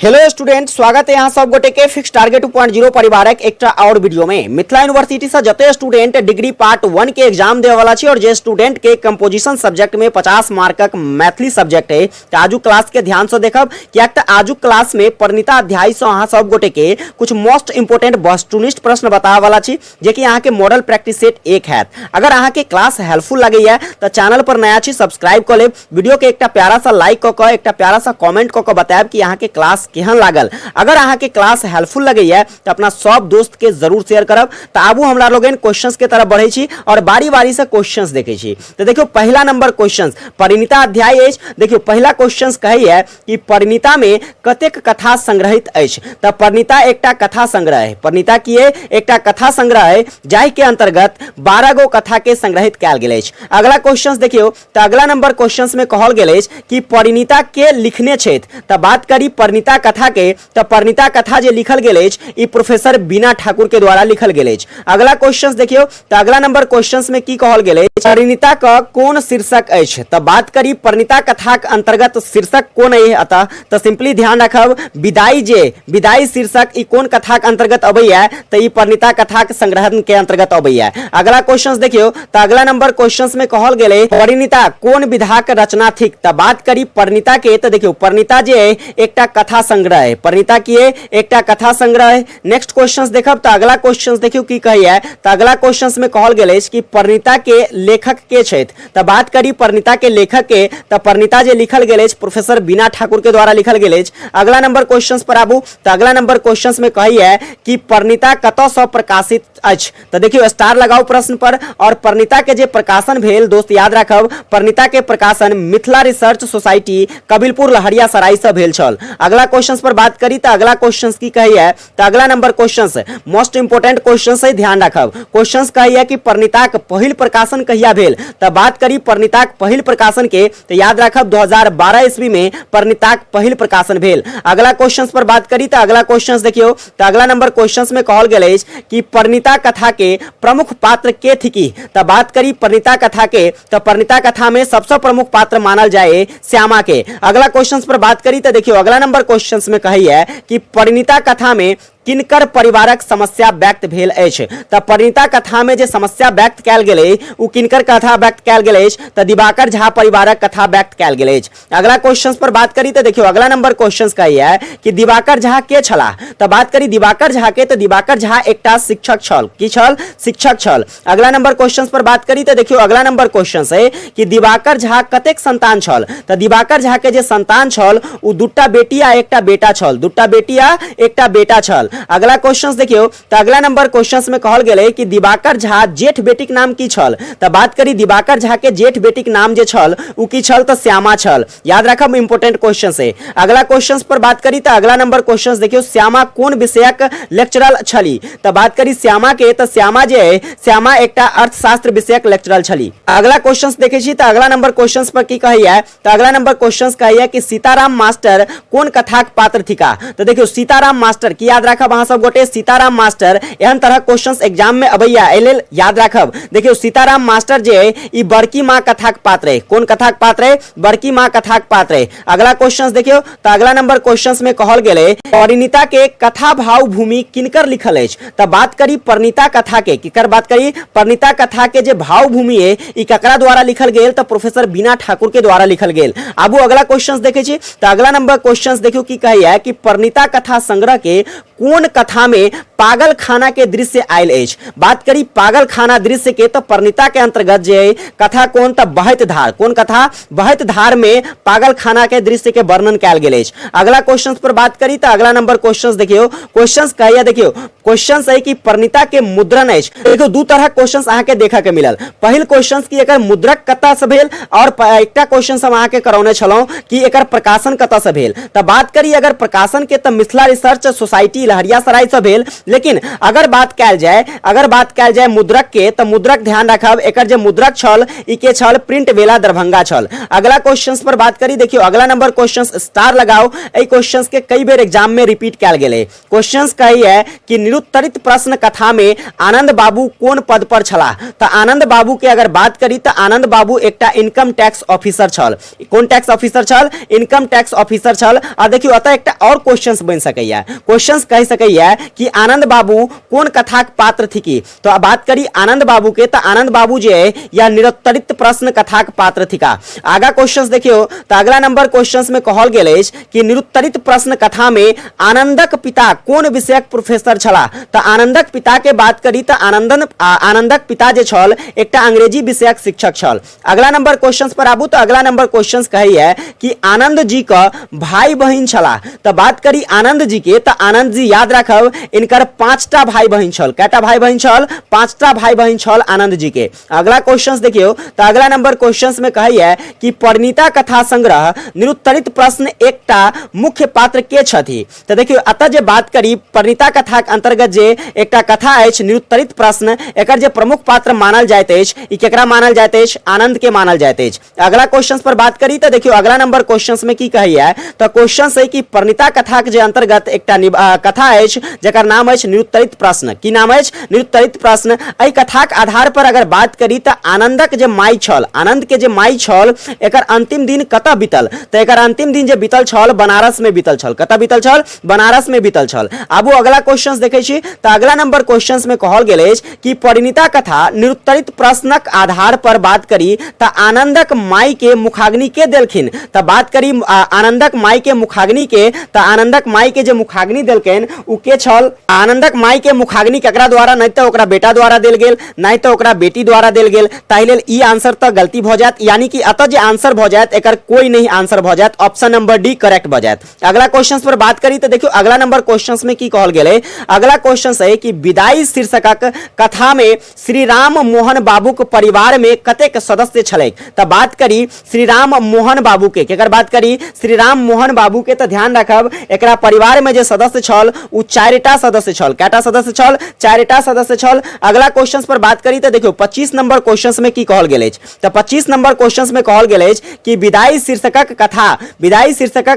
Hello student, स्वागत है यहाँ सब गोटे के फिक्स टारगेट 2.0 परिवारक एकटा और वीडियो में। मिथिला यूनिवर्सिटी से जते स्टूडेंट डिग्री पार्ट 1 के एग्जाम देवे वाला छी और जे स्टूडेंट के कंपोजिशन सब्जेक्ट में 50 मार्कक मैथिली सब्जेक्ट है तो आजू क्लास के ध्यान से देखब कि आजू क्लास में परिणीता अध्याय से अहाँ सब गोटे के कुछ मोस्ट इंपोर्टेंट वस्तुनिष्ठ प्रश्न बतावे वाला छी जे कि यहाँ के मॉडल प्रैक्टिस सेट 1 है। अगर अहाँ के क्लास हेल्पफुल लगे है तो चैनल पर नया छी सब्सक्राइब कर ले, वीडियो के एक प्यारा सा लाइक क एक प्यारा सा कमेंट क बताएब कि यहाँ के क्लास केहन लागल। अगर अहाँ के क्लास हेल्पफुल लगे है तो अपना सब दोस्त के जरूर शेयर करब। तो आबू हमरा लोग क्वेश्चंस के तरफ बढ़े छी और बारी बारी से क्वेश्चंस देखे छी। तो देखियो पहला नंबर क्वेश्चंस परिणीता अध्याय अछि। देखियो पहला क्वेश्चंस कही है कि परिणीता में कतेक कथा संग्रहित अछि। तो परिणीता एकटा कथा संग्रह है। परिणीता की एकटा कथा संग्रह है जाहि के अंतर्गत 12 गो कथा के संग्रहित कैल गेल अछि। अगला क्वेश्चंस देखियो तो अगला नंबर क्वेश्चंस में कहल गेल अछि कि परिणीता के लिखने छथि। तो बात करी परिणीता कथा के तो परिणीता कथा जे लिखल गेल अछि ई प्रोफेसर बीना ठाकुर के द्वारा लिखल गेल अछि। अगला क्वेश्चंस देखियो तो अगला नंबर क्वेश्चंस में की कहल गेल अछि परिणीता का कौन शीर्षक अछि। तो बात करी परिणीता कथा के अंतर्गत शीर्षक कौन है अतः तो सिंपली ध्यान रखब विदाई विदाई शीर्षक ई कौन कथा के अंतर्गत अबैया तो ई परिणीता कथा के संग्रहण के अंतर्गत अबैया। अगला क्वेश्चंस देखियो तो अगला नंबर क्वेश्चंस में कहल गेल परिणीता कौन विधा के रचना थिक। तो बात करी परिणीता के तो देखियो परिणीता जे एकटा कथा संग्रह है। परिणीता की एकटा कथा संग्रह है। नेक्स्ट क्वेश्चंस देखब तो अगला क्वेश्चंस देखियो की कहिए तो अगला क्वेश्चंस में कहल गेल कि परिणीता के लेखक के छथि। तो बात करी परिणीता के लेखक के तो परिणीता जे लिखल गेल प्रोफेसर बीना ठाकुर के द्वारा लिखल गेल। अगला नंबर क्वेश्चंस पर आबू तो अगला नंबर क्वेश्चंस में कहिए कि परिणीता कतौ से प्रकाशित अछि। तो देखियो स्टार लगाओ प्रश्न पर और परिणीता के जे प्रकाशन भेल दोस्त याद रखब परिणीता के प्रकाशन मिथिला रिसर्च सोसाइटी कबीलपुर लहरियासराय से भेल छल। अगला क्वेश्चंस पर बात करी तो अगला क्वेश्चंस की कहिए तो अगला number questions most important question से ध्यान रखब। क्वेश्चंस कहिए कि परिणीता के पहिल प्रकाशन कहिया भेल। तो बात करी परिणीता के पहिल प्रकाशन के तो याद रखब 2012 ईस्वी में परिणीता के पहिल प्रकाशन भेल। अगला क्वेश्चंस पर बात करी तो अगला क्वेश्चंस देखियो तो अगला नंबर क्वेश्चंस में कहल गेल कि परिणीता कथा के प्रमुख पात्र के थिकी। तो बात करी परिणीता कथा के तो परिणीता कथा में सबसे प्रमुख पात्र मानल जाए श्यामा के। अगला क्वेश्चंस पर बात करी तो देखियो अगला नंबर क्वेश्चंस में कहिए कि परिणीता कथा में किनकर परिवारक समस्या व्यक्त भेल अछि। तो परिणीता कथा में जे समस्या व्यक्त कैल गेलै उ किनकर कथा व्यक्त कैल गेल अछि तो दिवाकर झा परिवारक कथा व्यक्त कैल गेल अछि। अगला क्वेश्चंस पर बात करी तो देखियो अगला नंबर क्वेश्चंस कहिए कि दिवाकर झा के छला। तो बात करी दिवाकर झा के तो दिवाकर झा एकटा शिक्षक छल। की छल? शिक्षक छल। अगला नंबर क्वेश्चंस पर बात करी तो देखियो अगला नंबर क्वेश्चन है कि दिवाकर झा कतेक संतान छल। तो दिवाकर झा के जे संतान छल उ दूटा बेटी आ एकटा बेटा छल। दूटा बेटी आ एकटा बेटा छल। अगला क्वेश्चंस देखियो तो अगला नंबर क्वेश्चंस में कहल गेलै कि दिवाकर झा जेठ बेटीक नाम की छल। तो बात करी दिवाकर झा के जेठ बेटीक नाम जे छल उ की छल तो श्यामा छल। याद रखब इंपोर्टेंट क्वेश्चन है। अगला क्वेश्चंस पर बात करी तो अगला नंबर क्वेश्चंस देखियो श्यामा कौन विषयक लेक्चरर छली। तो बात करी श्यामा के तो श्यामा जे है श्यामा एकटा अर्थशास्त्र विषयक लेक्चरर छली। अगला क्वेश्चंस देखे छी तो अगला नंबर क्वेश्चंस पर की कहिए तो अगला नंबर क्वेश्चंस कहिए कि सीताराम मास्टर कौन कथाक पात्र थिका। तो देखियो सीताराम मास्टर की याद रखब अहाँ सब गोटे सीताराम मास्टर एहन तरह क्वेश्चंस एग्जाम में अबैया एलेल याद रखब। देखियो सीताराम मास्टर जे ई बड़की मां कथाक पात्र है। कौन कथाक पात्र है? बड़की मां कथाक पात्र है। अगला क्वेश्चंस देखियो तो अगला नंबर क्वेश्चंस में कहल गेलै परिणीता के कथा भाव भूमि किनकर लिखल अछि। तो बात करी परिणीता कथा के किकर बात करी परिणीता कथा के जे भाव भूमि है ई ककरा द्वारा लिखल गेल तो प्रोफेसर बीना ठाकुर के द्वारा लिखल गेल। आबू अगला क्वेश्चंस देखे छी तो अगला नंबर क्वेश्चंस देखियो की कहिए कि परिणीता कथा संग्रह के कौन कथा में पागल खाना के दृश्य आयल अछि। बात करी पागल खाना दृश्य के तो परिणीता के अंतर्गत जे कथा कौन तो बहत धार। कौन कथा? बहत धार में पागल खाना के दृश्य के वर्णन कैल गेल अछि। अगला क्वेश्चंस पर बात करी तो अगला नंबर क्वेश्चंस देखियो क्वेश्चंस कहिए देखियो क्वेश्चंस है कि परिणीता के मुद्रण अछि। देखियो दू तरह क्वेश्चंस अहाँ के देखा के मिलल। पहिल क्वेश्चंस की एकर मुद्रक कतऽ से भेल और एकटा क्वेश्चन हम अहाँ के करौने छलौं कि एकर प्रकाशन कतऽ से भेल। तो बात करी अगर प्रकाशन के तो मिथिला रिसर्च सोसाइटी कि लहरियासराय से भेल। लेकिन अगर बात कैल जाए मुद्रक के, तो मुद्रक ध्यान रखब एकर जे मुद्रक छल ई के छल प्रिंट वेला दरभंगा छल। अगला क्वेश्चंस पर बात करी, देखियो अगला नंबर क्वेश्चंस स्टार लगाओ, ए क्वेश्चंस के कई बेर एग्जाम में रिपीट कैल गेले। क्वेश्चंस कही है कि निरुत्तरित प्रश्न कथा में आनंद बाबू कोन पद पर छला। तो आनंद बाबू के अगर बात करी तो आनंद बाबू एकटा इनकम टैक्स ऑफिसर छल। कौन टैक्स ऑफिसर छल? इनकम टैक्स ऑफिसर छल। और देखियो अतः एकटा और क्वेश्चंस बन सकैया, क्वेश्चंस कह सकैया कि आनंद बाबू कोन कथाक पात्र थी की। तो अब बात करी आनंद बाबू के, तो आनंद बाबू जे या निरुत्तरित प्रश्न कथाक पात्र थी का। आगा क्वेश्चंस देखियो, तो अगला नंबर क्वेश्चंस में कहल गेल अछि कि निरुत्तरित प्रश्न कथा में आनंदक पिता कोन विषयक प्रोफेसर छला। तो आनंदक पिता के बात करी तो आनंदक पिता जे छल एकटा अंग्रेजी विषयक शिक्षक छल। अगला नंबर क्वेश्चंस पर आबू, तो अगला नंबर क्वेश्चंस कही है कि आनंद जी का भाई बहन छला। तो बात करी आनंद जी के, तो आनंद जी याद रखब इनकर 5टा भाई बहन छल। कैटा भाई बहन छल? 5टा भाई बहन छल आनंद जी के। अगला क्वेश्चंस देखियो, तो अगला नंबर क्वेश्चंस में कही है कि परिणीता कथा संग्रह निरुत्तरित प्रश्न एकटा मुख्य पात्र के छथि। तो देखियो अतः जे बात करी परिणीता कथा के अंतर्गत जे एकटा कथा अछि निरुत्तरित प्रश्न, एकर जे प्रमुख पात्र मानल जाइत अछि ई केकरा मानल जाइत अछि? आनंद के मानल जाइत अछि। अगला क्वेश्चंस पर बात करी तो देखियो अगला नंबर क्वेश्चंस में की कही है, तो क्वेश्चन है कि परिणीता कथा के जे अंतर्गत एकटा कथा अछि जेकर नाम अछि निरुत्तरित प्रश्न। की नाम अछि? निरुत्तरित प्रश्न। एहि कथाक आधार पर अगर बात करी तो आनंदक जे माई छल, आनंद के जे माई छल एकर अंतिम दिन कतऽ बीतल। तो एकर अंतिम दिन जे बीतल छल बनारस में बीतल छल। कतऽ बीतल छल? बनारस में बीतल छल। आबू अगला क्वेश्चंस देखै छी, तो अगला नंबर क्वेश्चंस में कहल गेल अछि कि परिणीता कथा निरुत्तरित प्रश्नक आधार पर बात करी तो आनंदक माई के मुखाग्नि के देलखिन। तो बात करी आनंदक माई के मुखाग्नि के, तो आनंदक माई के जे मुखाग्नि देलखिन उ के छल? आनंदक माई के मुखाग्नि केकरा द्वारा? नहीं तो ओकरा बेटा द्वारा देल गेल, नहीं तो ओकरा बेटी द्वारा देल गेल। ताहि लेल ई आंसर तो गलती भ जायत, यानी कि अतः जे आंसर भ जायत एकर कोई नहीं आंसर भ जायत, ऑप्शन नंबर डी करेक्ट भ जायत। अगला क्वेश्चंस पर बात करी तो देखियो अगला नंबर क्वेश्चंस में की कहल गेलै। अगला क्वेश्चन है कि विदाई शीर्षकक कथा में श्री राम मोहन बाबूक परिवार में कतेक सदस्य छलै। तो बात करी श्री राम मोहन बाबू के, केकर बात करी? श्री राम मोहन बाबू के। तो ध्यान रखब एकरा परिवार में जे सदस्य छल उ 4टा सदस्य छल। कैटा सदस्य छल? 4टा सदस्य छल। अगला क्वेश्चंस पर बात करी तो देखियो 25 नंबर क्वेश्चंस में की कहल गेल अछि। तो 25 नंबर क्वेश्चंस में कहल गेल अछि कि विदाई शीर्षकक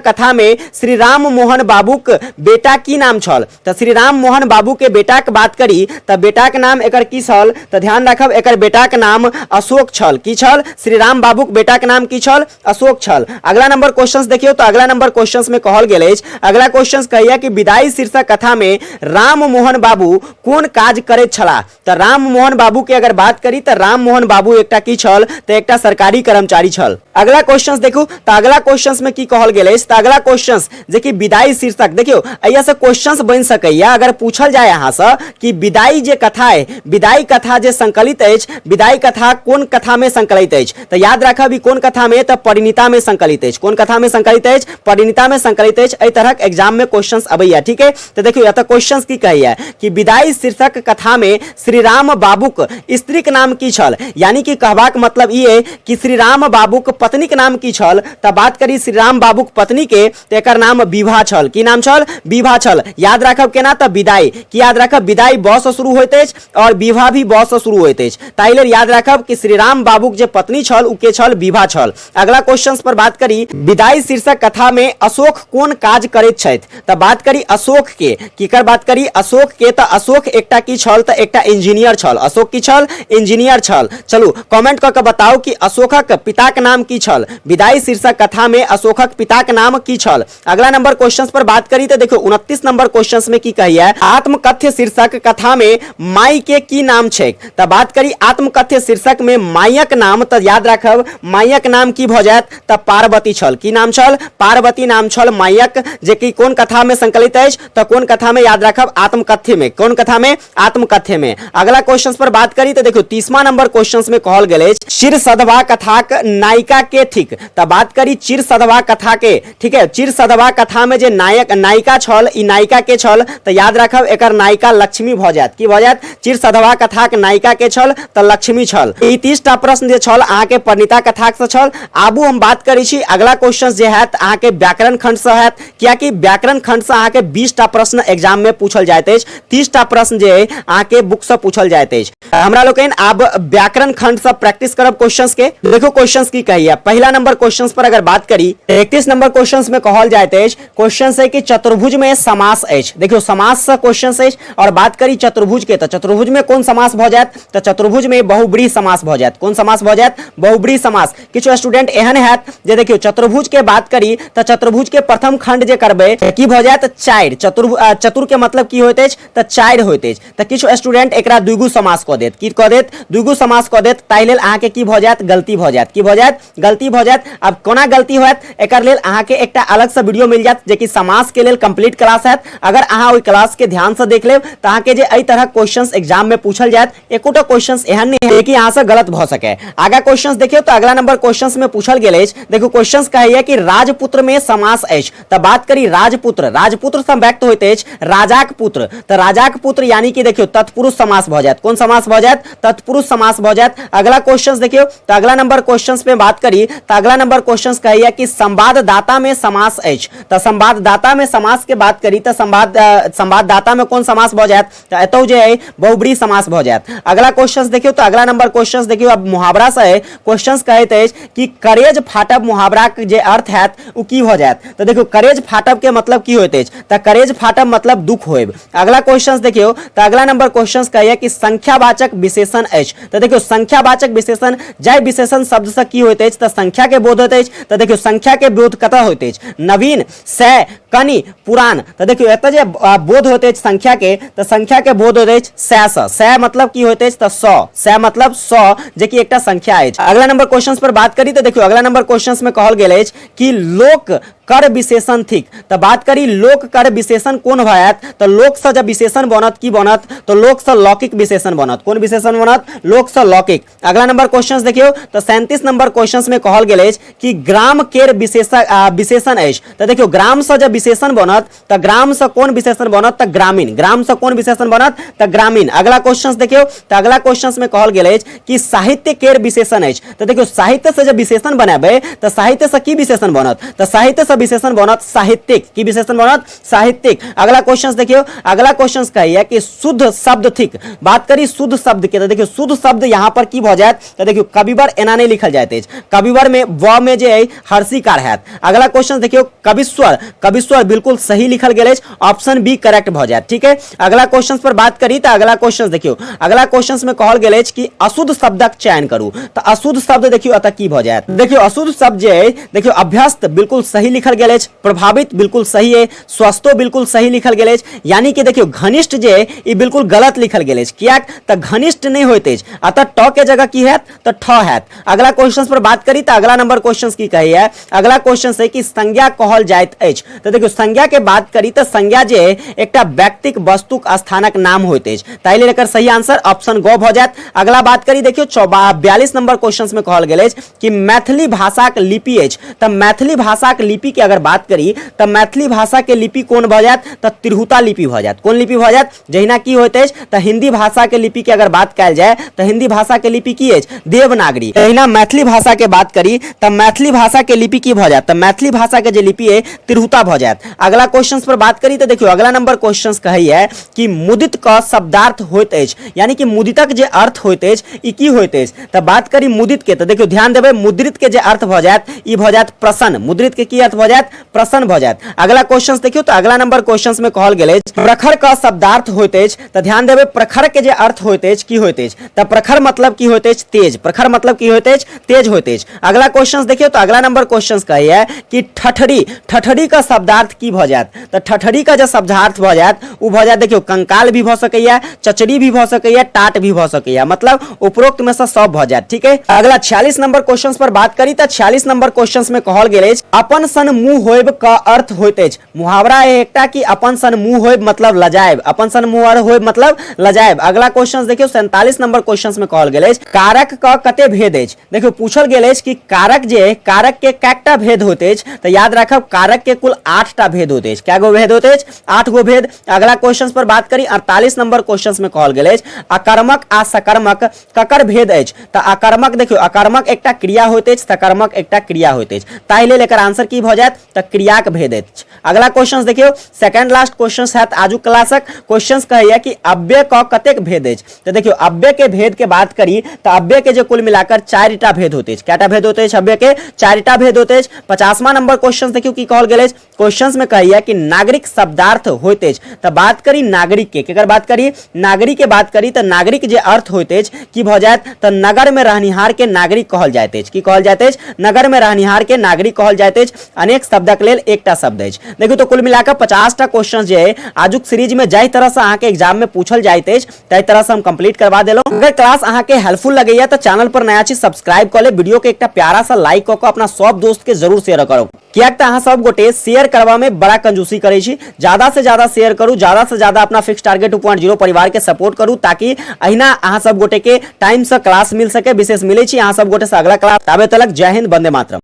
कथा में श्री राम मोहन बाबूक बेटा की नाम छल। तो श्री राम मोहन बाबू के बेटा के बात करी तो बेटा के नाम एकर की छल? तो ध्यान रखब एकर बेटा के नाम अशोक छल। की छल? श्री राम बाबू के बेटा के नाम की छल? अशोक छल। अगला नंबर क्वेश्चंस देखियो, तो अगला नंबर क्वेश्चंस में कहल गेल अछि, अगला क्वेश्चंस कहिया कि विदाई शीर्षक कथा में राम मोहन बाबू कोन काज करैत छला। तो राम मोहन बाबू के अगर बात करी तो राम मोहन बाबू एकटा की छल? तो एकटा सरकारी कर्मचारी छल। अगला क्वेश्चंस देखू, तो अगला क्वेश्चंस में की कहल गेल अछि, तो अगला क्वेश्चंस जे कि विदाई शीर्षक, देखियो अइया से क्वेश्चंस बन सकैया अगर पूछल जाए यहाँ से कि विदाई जे कथा है, विदाई कथा जे संकलित अछि, विदाई कथा कोन कथा में संकलित अछि। तो याद रखब ई कोन कथा में? तो परिणीता में संकलित अछि। कोन कथा में संकलित अछि? परिणीता में संकलित अछि। एहि तरह एग्जाम में क्वेश्चंस अबैया, ठीक है। तो देखियो या तो क्वेश्चंस की कहिया कि विदाई शीर्षक कथा में श्री राम बाबूक स्त्रीक नाम की छल, यानी कि कहबाक मतलब ई है कि श्री राम बाबूक पत्नीक नाम की छल। तो बात करी श्री राम बाबूक पत्नी के, तो एकर नाम विभा छल। की नाम छल? विभा छल। याद रखब केना? तो विदाई की याद रखब, विदाई ब से शुरू होइत अछि और विभा भी ब से शुरू होइत अछि। ताहि लेल याद रखब कि श्री राम बाबूक जे पत्नी छल उ के छल? विभा छल। अगला क्वेश्चंस पर बात करी विदाई शीर्षक कथा में अशोक कोन काज करैत छथि। तो बात करी अशोक के, कीकर बात करी? अशोक के। तो अशोक एकटा की छल? तो एकटा इंजीनियर छल। अशोक की छल? इंजीनियर छल। चलू कमेंट करके बताओ कि अशोकक पिताक नाम की छल। विदाई शीर्षक कथा में अशोकक पिताक नाम की छल। अगला नंबर क्वेश्चंस पर बात करी तो देखो 29 नंबर क्वेश्चंस में की कहिया आत्मकथ्य शीर्षक कथा में माई के की नाम छै। तो बात करी आत्मकथ्य शीर्षक में मायक नाम, तो याद रखब मायक नाम की भ जायत? तो पार्वती छल। की नाम छल? पार्वती नाम छल मायक, जे कि कोन कथा में संकलित अछि। तो कोन कथा में? याद रखब आत्मकथ्य में। कोन कथा में? आत्मकथ्य में। अगला क्वेश्चंस पर बात करी तो देखो 30वां नंबर क्वेश्चंस में कहल गेल अछि चिर सधवा कथाक नायिका के थिक। तो बात करी चिर सधवा कथा के, ठीक है। चिर सधवा कथा में जे नायक नायिका छल ई नायिका के छल। तो याद रखब एकर नायिका लक्ष्मी भ जायत। की भ जायत? चिर सधवा कथाक नायिका के छल तो लक्ष्मी छल। ई 30टा प्रश्न जे छल अहाँ के परिणीता कथा से छल। आबू हम बात करी छी अगला क्वेश्चन जे हैत अहाँ के व्याकरण खंड से हैत, कियाकि व्याकरण खंड से अहाँ के 20 30टा प्रश्न एग्जाम में पूछल जाइत अछि। 30टा प्रश्न जे आके बुक से पूछल जाइत अछि। हमरा लोकनि आब व्याकरण खंड से प्रैक्टिस करब क्वेश्चंस के। देखो क्वेश्चंस की कहिए। पहला नंबर क्वेश्चंस पर अगर बात करी 31 नंबर क्वेश्चंस में कहल जाइत अछि, क्वेश्चन है कि चतुर्भुज में समास अछि। देखियो समास से क्वेश्चन अछि और बात करी चतुर्भुज के, तो चतुर्भुज में कौन समास भ जायत, तो चतुर्भुज में बहुब्रीहि समास भ जायत। कौन समास भ जायत, बहुब्रीहि समास। किछु स्टूडेंट एहन हैत जे देखियो चतुर्भुज के बात करी तो चतुर्भुज के प्रथम खंड जे करबे की भ जायत, चारि। चतुर के मतलब की होइत अछि, तो चारि होइत अछि। तो किछु स्टूडेंट एकरा द्विगु समास क देत। की क देत, द्विगु समास क देत। ताहि लेल अहाँ के की भ जायत, गलती भ जायत। की भ जायत, गलती भ जायत। अब कोना गलती होयत, एकर लेल अहाँ के एकटा अलग से वीडियो मिल जायत जे कि समास के लेल कंप्लीट क्लास है। अगर अहाँ ओई क्लास के ध्यान से देख लेब तो अहाँ के जे एई तरह क्वेश्चंस एग्जाम में पूछल जायत, एकोटा क्वेश्चंस एहन नहीं है कि अहाँ से गलत भ सके। आगा क्वेश्चंस देखियो तो अगला नंबर क्वेश्चंस में पूछल गेल अछि। देखो क्वेश्चंस कहैया कि राजपुत्र में समास अछि। तो बात करी राजपुत्र, राजपुत्र से व्यक्त होइत अछि राजाक पुत्र। तो राजाक पुत्र यानी कि देखियो तत्पुरुष समास भ जायत। कौन समास भ जायत, तत्पुरुष समास भ जायत। अगला क्वेश्चंस देखियो तो अगला नंबर क्वेश्चंस में बात करी तो अगला नंबर क्वेश्चंस कहैया कि संवाददाता में समास अछि। तो संवाददाता में समास के बात करी तो संवाददाता में कौन समास भ जायत, तो एतौ जे है बहुब्रीहि समास भ जायत। अगला क्वेश्चंस देखियो तो अगला नंबर क्वेश्चंस देखियो अब मुहावरा से है। क्वेश्चंस कहैत अछि कि करेज फाटब मुहावरा के जे अर्थ हैत उ की भ जायत। तो देखियो करेज फाटब के मतलब की होइत अछि, तो करेज फाटब मतलब दुख होएब। अगला क्वेश्चंस देखियो तो अगला नंबर क्वेश्चंस कहैया कि संख्यावाचक विशेषण अछि। तो देखियो संख्यावाचक विशेषण जय विशेषण शब्द से की होइत अछि, तो संख्या के बोध होइत अछि। तो देखियो संख्या के बोध कतऽ होइत अछि, नवीन, सय, कनि, पुरान। तो देखियो एतऽ जे बोध होइत अछि संख्या के, तो संख्या के बोध होइत अछि सय से। सय मतलब की होइत अछि, तो 100। सय मतलब 100 जे कि एकटा संख्या अछि। अगला नंबर क्वेश्चंस पर बात करी तो देखियो अगला नंबर क्वेश्चंस में कहल गेल अछि कि लोक कर विशेषण थिक। तो बात करी लोक कर विशेषण कौन भयत, तो लोक से जब विशेषण बनत की बनत, तो लोक से लौकिक विशेषण बनत। कौन विशेषण बनत, लोक से लौकिक। अगला नंबर क्वेश्चंस देखियो तो 37 नंबर क्वेश्चंस में कहल गेल अछि कि ग्राम केर विशेषण अछि। तो देखियो ग्राम से जब विशेषण बनत तो ग्राम से कौन विशेषण बनत, तो ग्रामीण। ग्राम से कौन विशेषण बनत, तो ग्रामीण। अगला क्वेश्चंस देखियो तो अगला क्वेश्चंस में कहल गेल अछि कि साहित्य केर विशेषण अछि। तो देखियो साहित्य से जब विशेषण बनाबे तो साहित्य से की विशेषण बनत, तो साहित्य से विशेषण बनत साहित्यिक। की विशेषण बनत, साहित्यिक। अगला क्वेश्चंस देखियो अगला क्वेश्चंस कहैया कि शुद्ध शब्द थिक। बात करी शुद्ध शब्द के, तो देखियो शुद्ध शब्द यहां पर की भ जायत, तो देखियो कविवर एना नहीं लिखल जाइत अछि। कविवर में व में जे है हर्षिकार हैत। अगला क्वेश्चन देखियो कविश्वर, कविश्वर बिल्कुल सही लिखल गेल अछि। ऑप्शन बी करेक्ट भ जायत। ठीक है। अगला क्वेश्चन पर बात करी तो अगला क्वेश्चन देखियो अगला क्वेश्चन में कहल गेल अछि कि अशुद्ध शब्दक चयन करू। तो अशुद्ध शब्द देखियो अतः की भ जायत, देखियो अशुद्ध शब्द जे है देखियो अभ्यस्त बिल्कुल सही लिखल गेल अछि, प्रभावित बिल्कुल सही है, स्वस्थो बिल्कुल सही लिखल गेल अछि। यानी कि देखियो घनिष्ठ जे है ई बिल्कुल गलत लिखल गेल अछि। किया तो घनिष्ठ नहीं होइत अछि, अतः ट के जगह की हैत, तो ठ हैत। अगला क्वेश्चन पर बात करी तो अगला नंबर क्वेश्चन की कहैया अगला क्वेश्चन है कि संज्ञा कहल जाइत अछि। तो देखियो संज्ञा के बात करी तो संज्ञा जे एकटा व्यक्तिक वस्तुक स्थानक नाम होइत अछि। ताहि लेल एकर सही आंसर ऑप्शन ग भ जायत। अगला बात करी देखियो 42 नंबर क्वेश्चन में कहल गेल अछि कि मैथिली भाषाक लिपि अछि। तो मैथिली भाषाक लिपि के अगर बात करी तो मैथिली भाषा के लिपि कौन भ जायत, तो तिरहुता लिपि भ जायत। कौन लिपि भ जायत, जहिना की होइत अछि तो हिंदी भाषा के लिपि के अगर बात कयल जाय तो हिंदी भाषा के लिपि की अछि, देवनागरी। तहिना मैथिली भाषा के बात करी तो मैथिली भाषा के लिपि की भ जायत, तो मैथिली भाषा के जे लिपि है तिरहुता भ जायत। अगला क्वेश्चन पर बात करी तो देखियो अगला नंबर क्वेश्चन कहैया कि मुदित का शब्दार्थ होइत अछि। यानी कि मुदितक जे अर्थ होइत अछि ई की होइत अछि। तो बात करी मुदित के, तो देखियो ध्यान देबै मुद्रित के जे अर्थ भ जायत ई भ जायत प्रसन्न। मुद्रित के की अर्थ भ जायत, प्रसन्न भ जायत। अगला क्वेश्चन देखियो तो अगला नंबर क्वेश्चन में कहल गेल अछि प्रखर का शब्दार्थ होइत अछि। तो ध्यान देबै प्रखर के जे अर्थ होइत अछि की होइत अछि, तो प्रखर मतलब की होइत अछि, तेज। प्रखर मतलब की होइत अछि, तेज होइत अछि। अगला क्वेश्चन देखियो तो अगला नंबर क्वेश्चन कहैया कि ठठरी, ठठरी का शब्दार्थ की भ जायत। तो ठठरी का जो शब्दार्थ भ जायत उ भ जायत देखियो कंकाल भी भ सकैया, चचरी भी भ सकैया, टाट भी भ सकैया। मतलब उपरोक्त में से सब भ जायत। ठीक है। अगला 46 नंबर क्वेश्चन पर बात करी तो 46 नंबर क्वेश्चन में कहल गेल अछि अपन सन मुंह होयब का अर्थ होइत अछि। मुहावरा है एकटा कि अपन सन मुंह होयब मतलब लजायब, अपन सन मुंह होयब मतलब लजायब। अगला क्वेश्चन देखियो 47 नंबर क्वेश्चन में कहल गेल अछि कारक का कते भेद अछि। देखियो पूछल गेल अछि कि कारक जे कारक के कएटा भेद होइत अछि। तो याद रखब कारक के कुल 8टा भेद होइत अछि। कै गो भेद होइत अछि, 8 गो भेद। अगला क्वेश्चन पर बात करी 48 नंबर क्वेश्चन में कहल गेल अछि अकर्मक आ सकर्मक ककर भेद अछि। तो अकर्मक देखियो अकर्मक एकटा क्रिया होइत अछि, सकर्मक एकटा क्रिया होइत अछि। ताहि लेल एकर आंसर की भ जायत, तो क्रियाक भेद अछि। अगला क्वेश्चन देखियो, सेकंड लास्ट क्वेश्चन है आजू क्लासक क्वेश्चन कहिए कि अव्यय का कतेक भेद अछि। तो देखियो अव्यय के भेद के बात करी तो अव्यय के जो कुल मिलाकर 4टा भेद होते हैं। कैटा भेद होते हैं? अव्यय के 4टा भेद होते हैं। 50वां नंबर क्वेश्चन देखियो की कहल गेल अछि। क्वेश्चन में कहिए कि नागरिक शब्दार्थ होते अछि। तो बात करी नागरिक के, केकर बात करी? नागरिक के बात करी तो नागरिक जे अर्थ होते अछि की भ जायत तो नगर में रहनिहार के नागरिक कहल जाइत अछि। की कहल जाइत अछि? नगर में रहनिहार के नागरिक कहल जाइत अछि। अनेक शब्दक लेल एकटा शब्द अछि। देखियो तो कुल मिलाकर 50टा क्वेश्चन जे है आजुक सीरीज में जाहि तरह से अहाँके एग्जाम में पूछल जाइत अछि ताहि तरह से हम कंप्लीट करवा देलो। अगर क्लास अहाँके हेल्पफुल लगैया तो चैनल पर नया छी सब्सक्राइब कर ले, वीडियो के एकटा प्यारा सा लाइक कऽ के अपना सब दोस्त के जरूर शेयर करो। कियाक त अहाँ सब गोटे शेयर करवा में बड़ा कंजूसी करै छी। ज्यादा से ज्यादा शेयर करू, ज्यादा से ज्यादा अपना फिक्स टारगेट 2.0 परिवार के सपोर्ट करू ताकि अहिना अहाँ सब गोटे के टाइम से क्लास मिल सके। विशेष मिले छी अहाँ सब गोटे से अगला क्लास। तबे तक जय हिंद, वंदे मातरम।